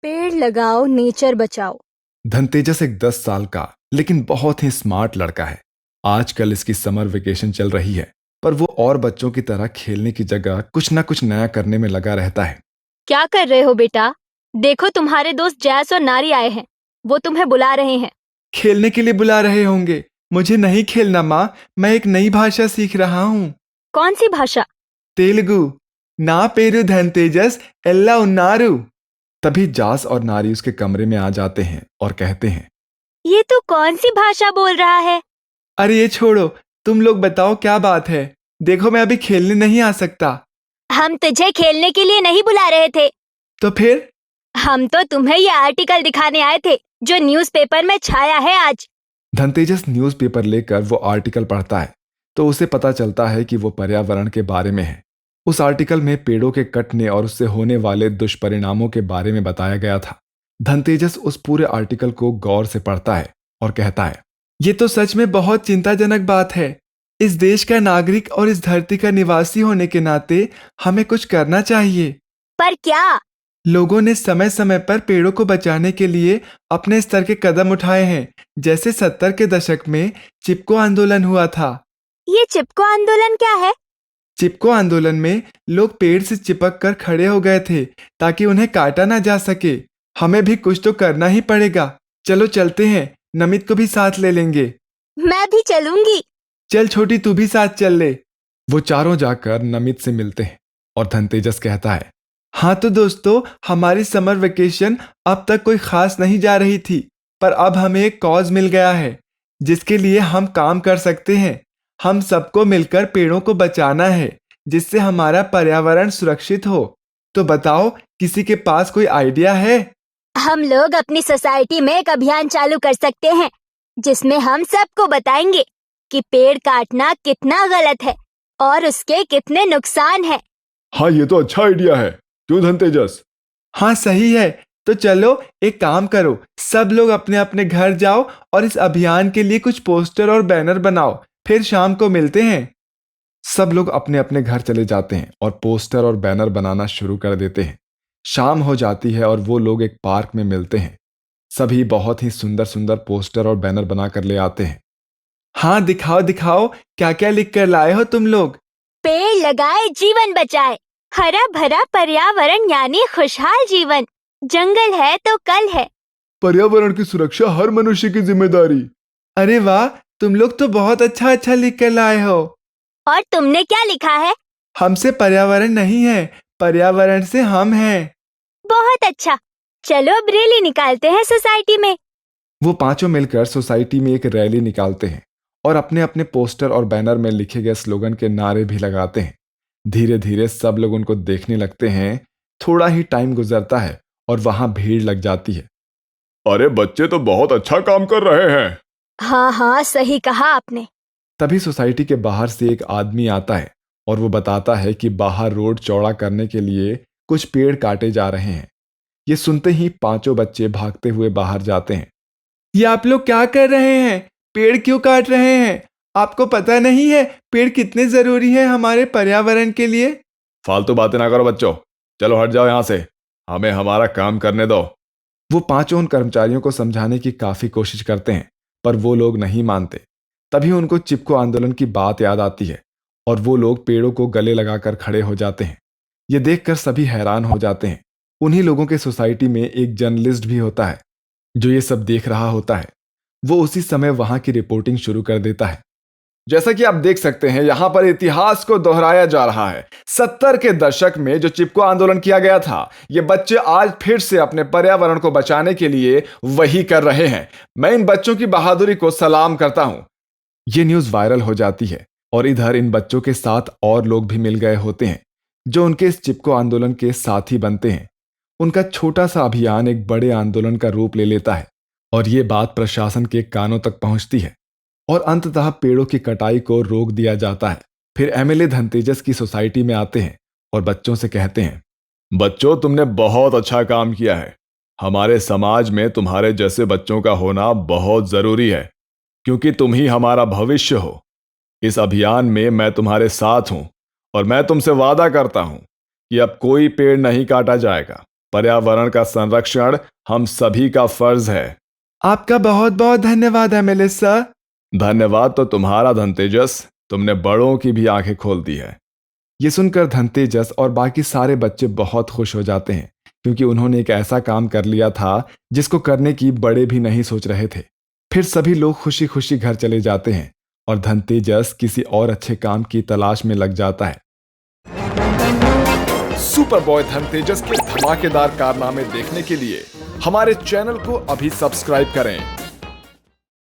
पेड़ लगाओ, नेचर बचाओ। धनतेजस एक 10 साल का लेकिन बहुत ही स्मार्ट लड़का है। आजकल इसकी समर वेकेशन चल रही है, पर वो और बच्चों की तरह खेलने की जगह कुछ ना कुछ नया करने में लगा रहता है। क्या कर रहे हो बेटा? देखो तुम्हारे दोस्त जैस और नारी आए हैं। वो तुम्हें बुला रहे हैं। खेलने के लिए बुला रहे होंगे। मुझे नहीं खेलना माँ, मैं एक नई भाषा सीख रहा हूँ। कौन सी भाषा? तेलुगु। ना पेरु धनतेजस एल्ला उन्नारू। तभी जास और नारी उसके कमरे में आ जाते हैं और कहते हैं, ये तो कौन सी भाषा बोल रहा है? अरे ये छोड़ो, तुम लोग बताओ क्या बात है। देखो मैं अभी खेलने नहीं आ सकता। हम तुझे खेलने के लिए नहीं बुला रहे थे। तो फिर? हम तो तुम्हें ये आर्टिकल दिखाने आए थे जो न्यूज़पेपर में छाया है आज। धनतेजस न्यूज़पेपर लेकर वो आर्टिकल पढ़ता है तो उसे पता चलता है कि वो पर्यावरण के बारे में है। उस आर्टिकल में पेड़ों के कटने और उससे होने वाले दुष्परिणामों के बारे में बताया गया था। धनतेजस उस पूरे आर्टिकल को गौर से पढ़ता है और कहता है, ये तो सच में बहुत चिंताजनक बात है। इस देश का नागरिक और इस धरती का निवासी होने के नाते हमें कुछ करना चाहिए। पर क्या? लोगों ने समय समय पर पेड़ों को बचाने के लिए अपने स्तर के कदम उठाए हैं, जैसे 70 के दशक में चिपको आंदोलन हुआ था। ये चिपको आंदोलन क्या है? चिपको आंदोलन में लोग पेड़ से चिपक कर खड़े हो गए थे ताकि उन्हें काटा ना जा सके। हमें भी कुछ तो करना ही पड़ेगा। चलो चलते हैं, नमित को भी साथ ले लेंगे। मैं भी चलूंगी। चल छोटी, तू भी साथ चल ले। वो चारों जाकर नमित से मिलते हैं और धनतेजस कहता है, हाँ तो दोस्तों, हमारी समर वेकेशन अब तक कोई खास नहीं जा रही थी, पर अब हमें एक कॉज मिल गया है जिसके लिए हम काम कर सकते हैं। हम सबको मिलकर पेड़ों को बचाना है जिससे हमारा पर्यावरण सुरक्षित हो। तो बताओ, किसी के पास कोई आइडिया है? हम लोग अपनी सोसाइटी में एक अभियान चालू कर सकते हैं जिसमें हम सबको बताएंगे कि पेड़ काटना कितना गलत है और उसके कितने नुकसान है। हाँ, ये तो अच्छा आइडिया है। क्यों धनतेजस? हाँ सही है। तो चलो एक काम करो, सब लोग अपने अपने घर जाओ और इस अभियान के लिए कुछ पोस्टर और बैनर बनाओ, फिर शाम को मिलते हैं। सब लोग अपने अपने घर चले जाते हैं और पोस्टर और बैनर बनाना शुरू कर देते हैं। शाम हो जाती है और वो लोग एक पार्क में मिलते हैं। सभी बहुत ही सुंदर सुंदर पोस्टर और बैनर बनाकर ले आते हैं। हाँ दिखाओ दिखाओ, क्या क्या लिख कर लाए हो तुम लोग? पेड़ लगाए, जीवन बचाए। हरा भरा पर्यावरण यानी खुशहाल जीवन। जंगल है तो कल है। पर्यावरण की सुरक्षा हर मनुष्य की जिम्मेदारी। अरे वाह, तुम लोग तो बहुत अच्छा अच्छा लिख कर लाए हो। और तुमने क्या लिखा है? हमसे पर्यावरण नहीं है, पर्यावरण से हम हैं। बहुत अच्छा। चलो अब रैली निकालते हैं सोसाइटी में। वो पांचों मिलकर सोसाइटी में एक रैली निकालते हैं और अपने अपने पोस्टर और बैनर में लिखे गए स्लोगन के नारे भी लगाते हैं। धीरे धीरे सब लोग उनको देखने लगते हैं। थोड़ा ही टाइम गुजरता है और वहां भीड़ लग जाती है। अरे बच्चे तो बहुत अच्छा काम कर रहे हैं। हाँ हाँ, सही कहा आपने। तभी सोसाइटी के बाहर से एक आदमी आता है और वो बताता है कि बाहर रोड चौड़ा करने के लिए कुछ पेड़ काटे जा रहे हैं। ये सुनते ही पांचों बच्चे भागते हुए बाहर जाते हैं। ये आप लोग क्या कर रहे हैं? पेड़ क्यों काट रहे हैं? आपको पता नहीं है पेड़ कितने जरूरी है हमारे पर्यावरण के लिए? फालतू बातें ना करो बच्चों, चलो हट जाओ यहां से, हमें हमारा काम करने दो। वो पांचों उन कर्मचारियों को समझाने की काफी कोशिश करते हैं, पर वो लोग नहीं मानते। तभी उनको चिपको आंदोलन की बात याद आती है और वो लोग पेड़ों को गले लगाकर खड़े हो जाते हैं। ये देखकर सभी हैरान हो जाते हैं। उन्हीं लोगों के सोसाइटी में एक जर्नलिस्ट भी होता है जो ये सब देख रहा होता है। वो उसी समय वहां की रिपोर्टिंग शुरू कर देता है। जैसा कि आप देख सकते हैं, यहां पर इतिहास को दोहराया जा रहा है। 70 के दशक में जो चिपको आंदोलन किया गया था, ये बच्चे आज फिर से अपने पर्यावरण को बचाने के लिए वही कर रहे हैं। मैं इन बच्चों की बहादुरी को सलाम करता हूं। ये न्यूज वायरल हो जाती है और इधर इन बच्चों के साथ और लोग भी मिल गए होते हैं जो उनके इस चिपको आंदोलन के साथी बनते हैं। उनका छोटा सा अभियान एक बड़े आंदोलन का रूप ले लेता है और ये बात प्रशासन के कानों तक पहुंचती है और अंततः पेड़ों की कटाई को रोक दिया जाता है। फिर एमएलए धनतेजस की सोसाइटी में आते हैं और बच्चों से कहते हैं, बच्चों तुमने बहुत अच्छा काम किया है। हमारे समाज में तुम्हारे जैसे बच्चों का होना बहुत जरूरी है, क्योंकि तुम ही हमारा भविष्य हो। इस अभियान में मैं तुम्हारे साथ हूं और मैं तुमसे वादा करता हूं कि अब कोई पेड़ नहीं काटा जाएगा। पर्यावरण का संरक्षण हम सभी का फर्ज है। आपका बहुत बहुत धन्यवाद है मेलिसा। धन्यवाद तो तुम्हारा धनतेजस, तुमने बड़ों की भी आंखें खोल दी है। ये सुनकर धनतेजस और बाकी सारे बच्चे बहुत खुश हो जाते हैं, क्योंकि उन्होंने एक ऐसा काम कर लिया था जिसको करने की बड़े भी नहीं सोच रहे थे। फिर सभी लोग खुशी खुशी घर चले जाते हैं और धनतेजस किसी और अच्छे काम की तलाश में लग जाता है। सुपर बॉय धनतेजस के धमाकेदार कारनामे देखने के लिए हमारे चैनल को अभी सब्सक्राइब करें